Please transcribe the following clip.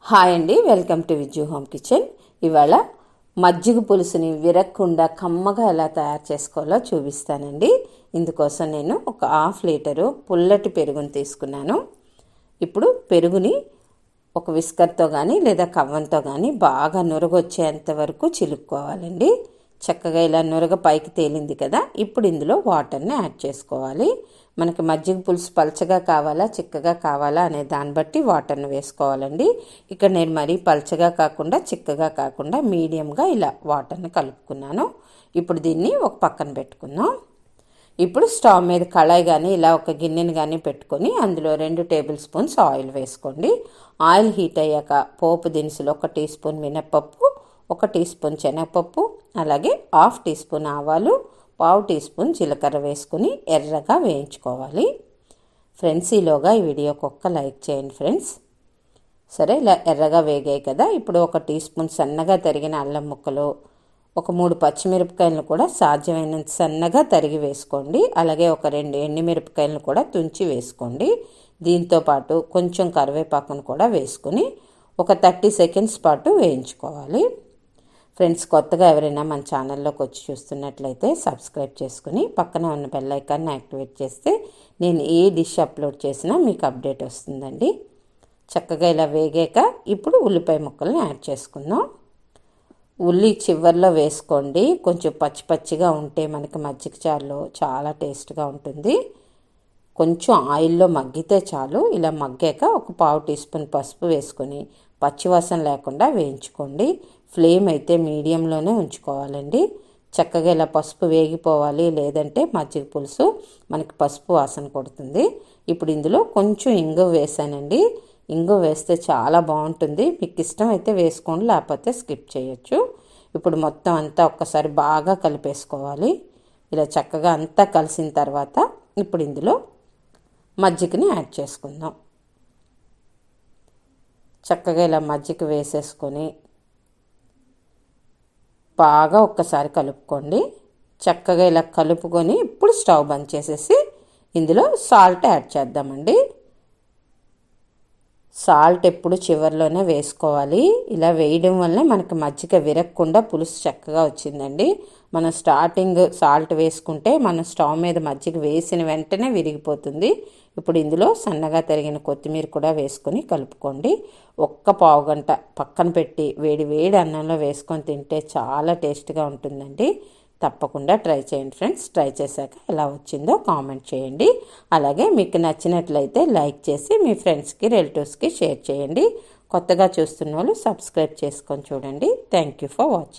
Hi అండి, welcome to Vijju home kitchen. ఇవాళ మజ్జిగ పులుసుని విరక్కుండా కమ్మగా ఎలా తయారు చేసుకోవాలో చూపిస్తానండి. ఇందుకోసం నేను ఒక 1/2 లీటరు పుల్లటి పెరుగుని తీసుకున్నాను. ఇప్పుడు పెరుగుని ఒక విస్కర్తో కానీ లేదా కవ్వంతో కానీ బాగా నురగొచ్చేంత వరకు చిలుక్కోవాలండి. చక్కగా ఇలా నురగ పైకి తేలింది కదా, ఇప్పుడు ఇందులో వాటర్ని యాడ్ చేసుకోవాలి. మనకి మజ్జిగ పులుసు పల్చగా కావాలా చిక్కగా కావాలా అనే దాన్ని బట్టి వాటర్ని వేసుకోవాలండి. ఇక్కడ నేను మరీ పల్చగా కాకుండా చిక్కగా కాకుండా మీడియంగా ఇలా వాటర్ని కలుపుకున్నాను. ఇప్పుడు దీన్ని ఒక పక్కన పెట్టుకుందాం. ఇప్పుడు స్టవ్ మీద కళాయి కానీ ఇలా ఒక గిన్నెని కానీ పెట్టుకొని అందులో 2 టేబుల్ స్పూన్స్ ఆయిల్ వేసుకోండి. ఆయిల్ హీట్ అయ్యాక పోపు దినుసులు 1 టీ స్పూన్ మినప్పప్పు, 1 టీ స్పూన్ శనగపప్పు, అలాగే 1/2 టీ స్పూన్ ఆవాలు, 1/2 టీ స్పూన్ జీలకర్ర వేసుకుని ఎర్రగా వేయించుకోవాలి. ఫ్రెండ్స్, ఈలోగా ఈ వీడియోకి ఒక్క లైక్ చేయండి ఫ్రెండ్స్. సరే, ఇలా ఎర్రగా వేగాయి కదా, ఇప్పుడు 1 టీ స్పూన్ సన్నగా తరిగిన అల్లం ముక్కలు, ఒక 3 పచ్చిమిరపకాయలను కూడా సాధ్యమైనంత సన్నగా తరిగి వేసుకోండి. అలాగే ఒక 2 ఎండుమిరపకాయలను కూడా తుంచి వేసుకోండి. దీంతోపాటు కొంచెం కరివేపాకును కూడా వేసుకుని ఒక 30 సెకండ్స్ పాటు వేయించుకోవాలి. ఫ్రెండ్స్, కొత్తగా ఎవరైనా మన ఛానల్లోకి వచ్చి చూస్తున్నట్లయితే సబ్స్క్రైబ్ చేసుకుని పక్కన ఉన్న బెల్ ఐకాన్ని యాక్టివేట్ చేస్తే నేను ఏ డిష్ అప్లోడ్ చేసినా మీకు అప్డేట్ వస్తుందండి. చక్కగా ఇలా వేగాక ఇప్పుడు ఉల్లిపాయ ముక్కల్ని యాడ్ చేసుకుందాం. ఉల్లి చివర్లో వేసుకోండి. కొంచెం పచ్చి పచ్చిగా ఉంటే మనకి మజ్జిగ చారులో చాలా టేస్ట్గా ఉంటుంది. కొంచెం ఆయిల్లో మగ్గితే చాలు. ఇలా మగ్గాక ఒక 1/2 టీ స్పూన్ పసుపు వేసుకొని పచ్చివాసన లేకుండా వేయించుకోండి. ఫ్లేమ్ అయితే మీడియంలోనే ఉంచుకోవాలండి. చక్కగా ఇలా పసుపు వేగిపోవాలి, లేదంటే మజ్జిగ పులుసు మనకి పసుపు వాసన కొడుతుంది. ఇప్పుడు ఇందులో కొంచెం ఇంగువ వేసానండి. ఇంగువ వేస్తే చాలా బాగుంటుంది. మీకు ఇష్టం అయితే వేసుకోండి, లేకపోతే స్కిప్ చేయొచ్చు. ఇప్పుడు మొత్తం అంతా ఒక్కసారి బాగా కలిపేసుకోవాలి. ఇలా చక్కగా అంతా కలిసిన తర్వాత ఇప్పుడు ఇందులో మజ్జిగని యాడ్ చేసుకుందాం. చక్కగా ఇలా మజ్జిగ వేసేసుకొని బాగా ఒక్కసారి కలుపుకోండి. చక్కగా ఇలా కలుపుకొని ఇప్పుడు స్టవ్ బంద్ చేసేసి ఇందులో సాల్ట్ యాడ్ చేద్దామండి. సాల్ట్ ఎప్పుడు చివరిలోనే వేసుకోవాలి. ఇలా వేయడం వల్ల మనకి మజ్జిగ విరగకుండా పులుసు చక్కగా వచ్చిందండి. మనం స్టార్టింగ్ సాల్ట్ వేసుకుంటే మనం స్టవ్ మీద మజ్జిగ వేసిన వెంటనే విరిగిపోతుంది. ఇప్పుడు ఇందులో సన్నగా తరిగిన కొత్తిమీర కూడా వేసుకొని కలుపుకోండి. ఒక్క పావు గంట పక్కన పెట్టి వేడి వేడి అన్నంలో వేసుకొని తింటే చాలా టేస్ట్గా ఉంటుందండి. తప్పకుండా ట్రై చేయండి ఫ్రెండ్స్. ట్రై చేశాక ఎలా వచ్చిందో కామెంట్ చేయండి. అలాగే మీకు నచ్చినట్లయితే లైక్ చేసి మీ ఫ్రెండ్స్కి రిలేటివ్స్కి షేర్ చేయండి. కొత్తగా చూస్తున్న వాళ్ళు సబ్స్క్రైబ్ చేసుకొని చూడండి. Thank you for watching.